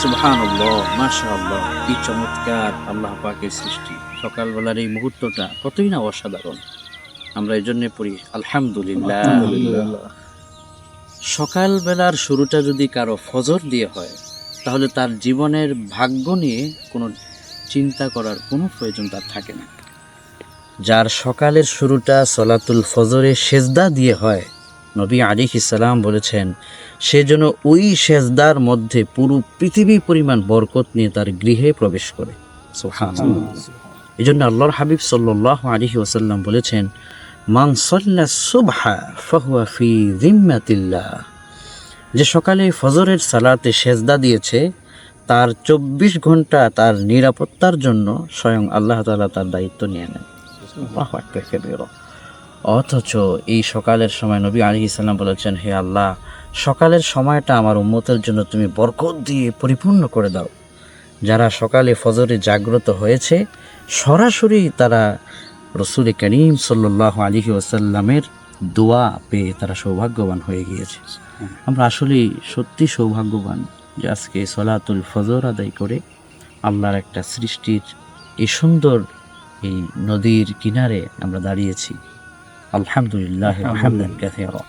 সুবহানাল্লাহ, মাশাআল্লাহ, কি চমৎকার আল্লাহ পাকের সৃষ্টি। সকালবেলার এই মুহূর্তটা কতই না অসাধারণ। আমরা এই জন্য পড়ি আলহামদুলিল্লাহ। আলহামদুলিল্লাহ। সকালবেলার শুরুটা যদি কারো ফজর দিয়ে হয়, তাহলে তার জীবনের ভাগ্য নিয়ে কোনো চিন্তা করার কোনো প্রয়োজন তার থাকে না। যার সকালের শুরুটা সলাতুল ফজরে সেজদা দিয়ে হয়, নবী আলাইহিস সালাম বলেছেন, সে যেন ওই সেজদার মধ্যে পুরো পৃথিবী পরিমাণ বরকত নিয়ে তার গৃহে প্রবেশ করে। সুবহানাল্লাহ। এই জন্য আল্লাহর হাবিব সাল্লাল্লাহু আলাইহি ওয়াসাল্লাম বলেছেন, মান সাল্লা সুবহা ফাহুয়া ফি যিম্মাতিল্লাহ। যে সকালে ফজরের সালাতে সেজদা দিয়েছে, তার 24 ঘন্টা তার নিরাপত্তার জন্য স্বয়ং আল্লাহ তাআলা তার দায়িত্ব নিয়ে নেন। আল্লাহু আকবার কাবীরা। অথচ এই সকালের সময় নবী আলাইহিস সালাম বলেছেন, হে আল্লাহ, সকালের সময়টা আমার উম্মতের জন্য তুমি বরকত দিয়ে পরিপূর্ণ করে দাও। যারা সকালে ফজরে জাগ্রত হয়েছে, সরাসরি তারা রাসূল করিম সাল্লাল্লাহু আলাইহি ওয়াসাল্লামের দোয়া পেয়ে তারা সৌভাগ্যবান হয়ে গিয়েছে। আমরা আসলেই সত্যি সৌভাগ্যবান যে আজকে সলাতুল ফজর আদায় করে আল্লাহর একটা সৃষ্টির এই সুন্দর এই নদীর কিনারে আমরা দাঁড়িয়েছি। আলহামদুলিল্লাহ হামদান কাসীরা।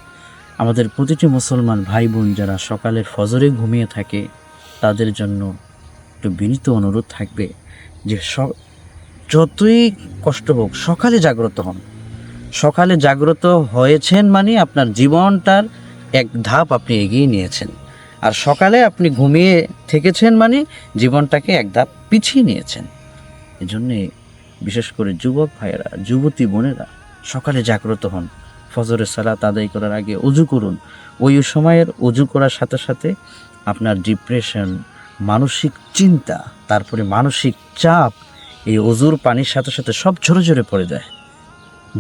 আমাদের প্রতিটি মুসলমান ভাই বোন যারা সকালের ফজরে ঘুমিয়ে থাকে, তাদের জন্য একটু বিনীত অনুরোধ থাকবে যে যতই কষ্ট হোক সকালে জাগ্রত হন। সকালে জাগ্রত হয়েছেন মানে আপনার জীবনটার এক ধাপ আপনি এগিয়ে নিয়েছেন। আর সকালে আপনি ঘুমিয়ে থেকেছেন মানে জীবনটাকে এক ধাপ পিছিয়ে নিয়েছেন। এজন্যে বিশেষ করে যুবক ভাইয়েরা, যুবতী বোনেরা সকালে জাগ্রত হন। ফজরের সালাত আদায় করার আগে ওযু করুন। ওই সময়ের ওযু করার সাথে সাথে আপনার ডিপ্রেশন, মানসিক চিন্তা, তারপরে মানসিক চাপ এই ওযুর পানির সাথে সাথে সব ঝরে ঝরে পড়ে যায়।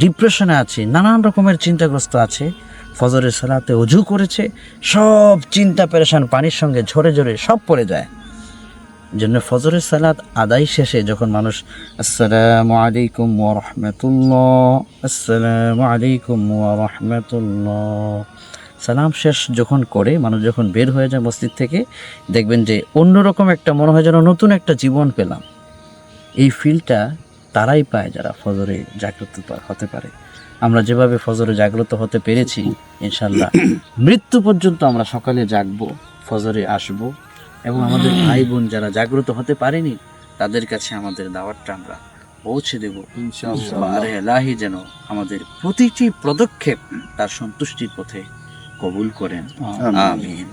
ডিপ্রেশনে আছে, নানান রকমের চিন্তাগ্রস্ত আছে, ফজরের সালাতে ওযু করেছে, সব চিন্তা পেরেশান পানির সঙ্গে ঝরে ঝরে সব পড়ে যায়। জন্য ফজরের সালাত আদায় শেষে যখন মানুষ আসসালামু আলাইকুম ওয়া রাহমাতুল্লাহ, আসসালামু আলাইকুম ওয়া রাহমাতুল্লাহ সালাম শেষ যখন করে মানুষ যখন বের হয়ে যায় মসজিদ থেকে, দেখবেন যে অন্যরকম একটা মনে হয় যেন নতুন একটা জীবন পেলাম। এই ফিলটা তারাই পায় যারা ফজরে জাগ্রত হতে পারে। আমরা যেভাবে ফজরে জাগ্রত হতে পেরেছি, ইনশাল্লাহ মৃত্যু পর্যন্ত আমরা সকালে জাগবো, ফজরে আসবো, এবং আমাদের ভাই বোন যারা জাগ্রত হতে পারেনি তাদের কাছে আমাদের দাওয়াতটা আমরা পৌঁছে দেব ইনশাআল্লাহ। আর এলাহি যেন আমাদের প্রতিটি পদক্ষেপ তার সন্তুষ্টির পথে কবুল করেন। আমিন।